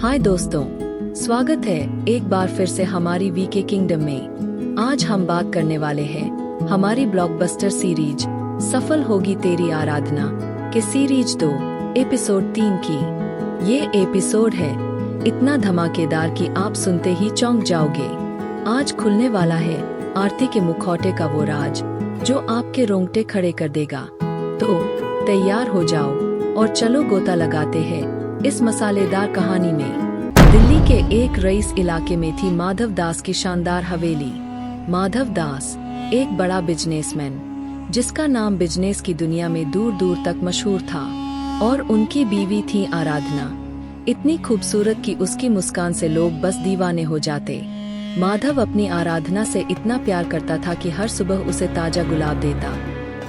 हाय दोस्तों, स्वागत है एक बार फिर से हमारी वीके किंगडम में। आज हम बात करने वाले हैं हमारी ब्लॉकबस्टर सीरीज सफल होगी तेरी आराधना के सीरीज 2 एपिसोड 3 की। ये एपिसोड है इतना धमाकेदार कि आप सुनते ही चौंक जाओगे। आज खुलने वाला है आरती के मुखौटे का वो राज जो आपके रोंगटे खड़े कर देगा। तो तैयार हो जाओ और चलो गोता लगाते हैं इस मसालेदार कहानी में। दिल्ली के एक रईस इलाके में थी माधव दास की शानदार हवेली। माधव दास एक बड़ा बिजनेसमैन जिसका नाम बिजनेस की दुनिया में दूर दूर तक मशहूर था, और उनकी बीवी थी आराधना, इतनी खूबसूरत कि उसकी मुस्कान से लोग बस दीवाने हो जाते। माधव अपनी आराधना से इतना प्यार करता था कि हर सुबह उसे ताजा गुलाब देता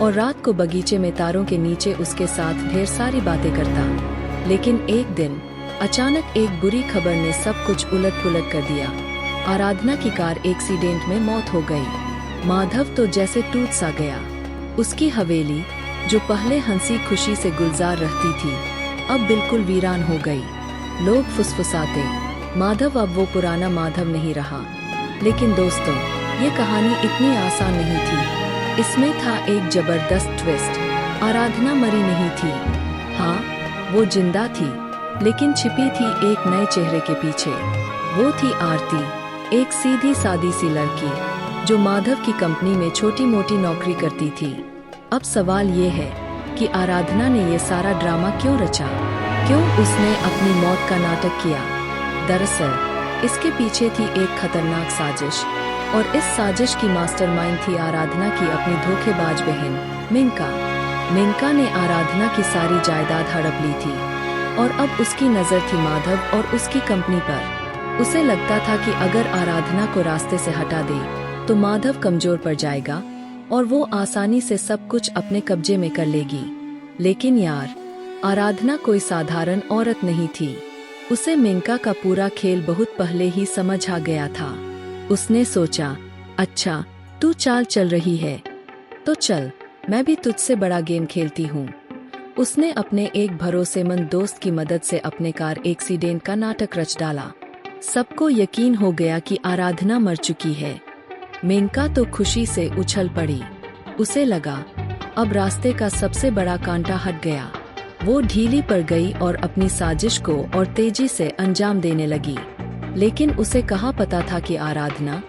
और रात को बगीचे में तारों के नीचे उसके साथ ढेर सारी बातें करता। लेकिन एक दिन अचानक एक बुरी खबर ने सब कुछ उलट पुलट कर दिया। आराधना की कार एक्सीडेंट में मौत हो गई। माधव तो जैसे टूट सा गया। उसकी हवेली जो पहले हंसी खुशी से गुलजार रहती थी अब बिल्कुल वीरान हो गई। लोग फुसफुसाते, माधव अब वो पुराना माधव नहीं रहा। लेकिन दोस्तों, ये कहानी इतनी आसान नहीं थी। इसमें था एक जबरदस्त ट्विस्ट। आराधना मरी नहीं थी, हाँ वो जिंदा थी, लेकिन छिपी थी एक नए चेहरे के पीछे। वो थी आरती, एक सीधी सादी सी लड़की जो माधव की कंपनी में छोटी मोटी नौकरी करती थी। अब सवाल ये है कि आराधना ने ये सारा ड्रामा क्यों रचा, क्यों उसने अपनी मौत का नाटक किया। दरअसल इसके पीछे थी एक खतरनाक साजिश, और इस साजिश की मास्टरमाइंड थी आराधना की अपनी धोखेबाज बहन मिंका। मिंका ने आराधना की सारी जायदाद हड़प ली थी, और अब उसकी नजर थी माधव और उसकी कंपनी पर। उसे लगता था कि अगर आराधना को रास्ते से हटा दे तो माधव कमजोर पड़ जाएगा और वो आसानी से सब कुछ अपने कब्जे में कर लेगी। लेकिन यार, आराधना कोई साधारण औरत नहीं थी। उसे मिंका का पूरा खेल बहुत पहले ही समझ आ गया था। उसने सोचा, अच्छा तू चाल चल रही है तो चल, मैं भी तुझसे बड़ा गेम खेलती हूँ। उसने अपने एक भरोसेमंद दोस्त की मदद से अपने कार एक्सीडेंट का नाटक रच डाला। सबको यकीन हो गया कि आराधना मर चुकी है। मिंका तो खुशी से उछल पड़ी। उसे लगा अब रास्ते का सबसे बड़ा कांटा हट गया। वो ढीली पड़ गई और अपनी साजिश को और तेजी से अंजाम देने लगी। लेकिन उसे कहाँ पता था कि आराधना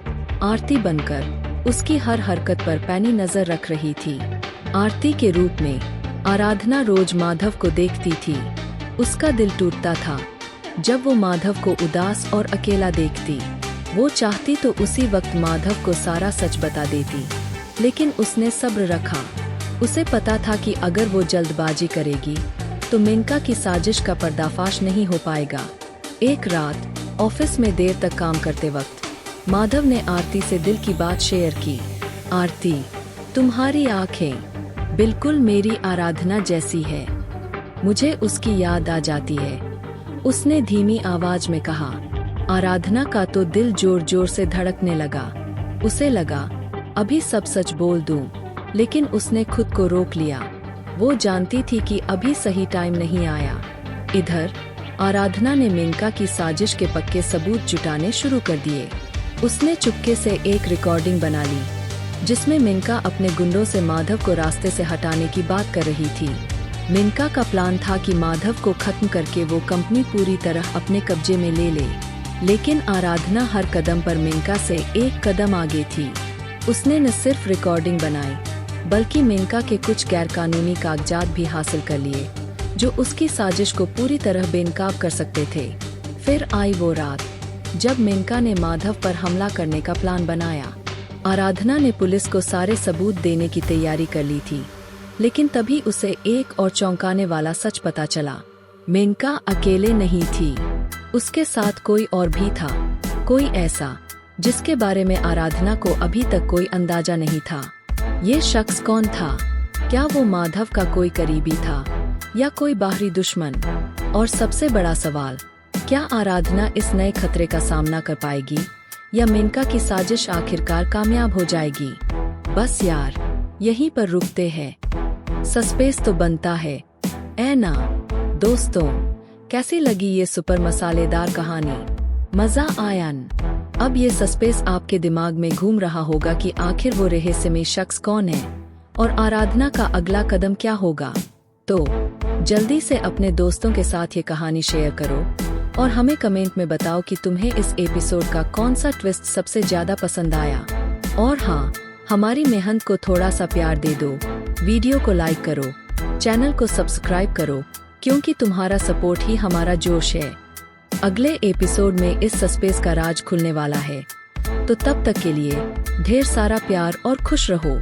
आरती बनकर उसकी हर हरकत पर पैनी नजर रख रही थी। आरती के रूप में आराधना रोज माधव को देखती थी। उसका दिल टूटता था जब वो माधव को उदास और अकेला देखती। वो चाहती तो उसी वक्त माधव को सारा सच बता देती, लेकिन उसने सब्र रखा। उसे पता था कि अगर वो जल्दबाजी करेगी तो मिंका की साजिश का पर्दाफाश नहीं हो पाएगा। एक रात ऑफिस में देर तक काम करते वक्त माधव ने आरती से दिल की बात शेयर की। आरती, तुम्हारी आंखें बिल्कुल मेरी आराधना जैसी है, मुझे उसकी याद आ जाती है। उसने धीमी आवाज में कहा। आराधना का तो दिल जोर जोर से धड़कने लगा। उसे लगा अभी सब सच बोल दूं, लेकिन उसने खुद को रोक लिया। वो जानती थी कि अभी सही टाइम नहीं आया। इधर आराधना ने मिंका की साजिश के पक्के सबूत जुटाने शुरू कर दिए। उसने चुपके से एक रिकॉर्डिंग बना ली जिसमें मिंका अपने गुंडों से माधव को रास्ते से हटाने की बात कर रही थी। मिंका का प्लान था कि माधव को खत्म करके वो कंपनी पूरी तरह अपने कब्जे में ले ले। लेकिन आराधना हर कदम पर मिंका से एक कदम आगे थी। उसने न सिर्फ रिकॉर्डिंग बनाई, बल्कि मिंका के कुछ गैरकानूनी कागजात भी हासिल कर लिए जो उसकी साजिश को पूरी तरह बेनकाब कर सकते थे। फिर आई वो रात जब मिंका ने माधव पर हमला करने का प्लान बनाया। आराधना ने पुलिस को सारे सबूत देने की तैयारी कर ली थी, लेकिन तभी उसे एक और चौंकाने वाला सच पता चला। मिंका अकेले नहीं थी, उसके साथ कोई और भी था, कोई ऐसा जिसके बारे में आराधना को अभी तक कोई अंदाजा नहीं था। ये शख्स कौन था? क्या वो माधव का कोई करीबी था या कोई बाहरी दुश्मन? और सबसे बड़ा सवाल, क्या आराधना इस नए खतरे का सामना कर पाएगी या मिंका की साजिश आखिरकार कामयाब हो जाएगी? बस यार, यहीं पर रुकते हैं। सस्पेंस तो बनता है, ऐ ना? दोस्तों, कैसी लगी ये सुपर मसालेदार कहानी? मजा आया न? अब ये सस्पेंस आपके दिमाग में घूम रहा होगा कि आखिर वो रहस्यमय शख्स कौन है और आराधना का अगला कदम क्या होगा। तो जल्दी से अपने दोस्तों के साथ ये कहानी शेयर करो और हमें कमेंट में बताओ कि तुम्हें इस एपिसोड का कौन सा ट्विस्ट सबसे ज्यादा पसंद आया। और हाँ, हमारी मेहनत को थोड़ा सा प्यार दे दो, वीडियो को लाइक करो, चैनल को सब्सक्राइब करो, क्योंकि तुम्हारा सपोर्ट ही हमारा जोश है। अगले एपिसोड में इस सस्पेंस का राज खुलने वाला है, तो तब तक के लिए ढेर सारा प्यार और खुश रहो।